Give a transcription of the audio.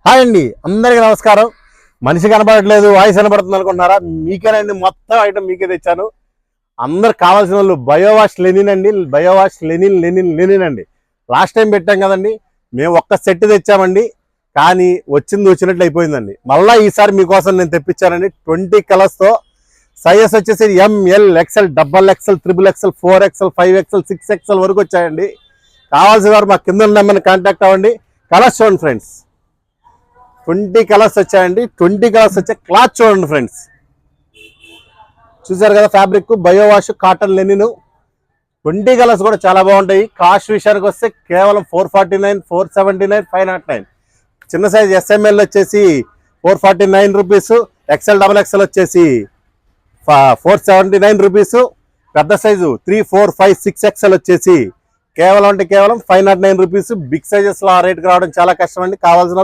Hi అండి, అందరికీ నమస్కారం. మనిషి కనబడట్లేదు, వాయిస్ కనబడుతుంది అనుకుంటున్నారా? మీకేనండి, మొత్తం ఐటమ్ మీకే తెచ్చాను. అందరు కావాల్సిన వాళ్ళు బయోవాష్ లెనిన్ అండి. బయోవాష్ లెనిన్ లెనిన్ లెనిన్ అండి. లాస్ట్ టైం పెట్టాం కదండి, మేము ఒక్క సెట్ తెచ్చామండి, కానీ వచ్చినట్లు అయిపోయిందండి. మళ్ళీ ఈసారి మీకోసం నేను తెప్పించానండి. 20 కలర్స్తో సైజెస్ వచ్చేసి ML, XL, double XL, triple XL, 4XL, 5XL, 6XL వరకు వచ్చాయండి. కావాల్సిన వారు మా కింద నెంబర్ని కాంటాక్ట్ అవ్వండి. కలర్స్ చూడండి ఫ్రెండ్స్, 20 కలర్స్ వచ్చాయండి. 20 కలర్స్ వచ్చే క్లాత్ చూడండి ఫ్రెండ్స్. చూసారు కదా, fabric biowash cotton Lenin. 20 colours కూడా చాలా బాగుంటాయి. కాస్ట్ విషయానికి వస్తే కేవలం 449, 479, 509. చిన్న సైజ్ SML వచ్చేసి 449 రూపీస్, XL, XXL వచ్చేసి 479 రూపీస్, పెద్ద సైజు 3, 4, 5, 6XL వచ్చేసి కేవలం 509 రూపీస్. బిగ్ సైజెస్ లో ఆ రేట్కి రావడం చాలా కష్టం అండి. కావాల్సిన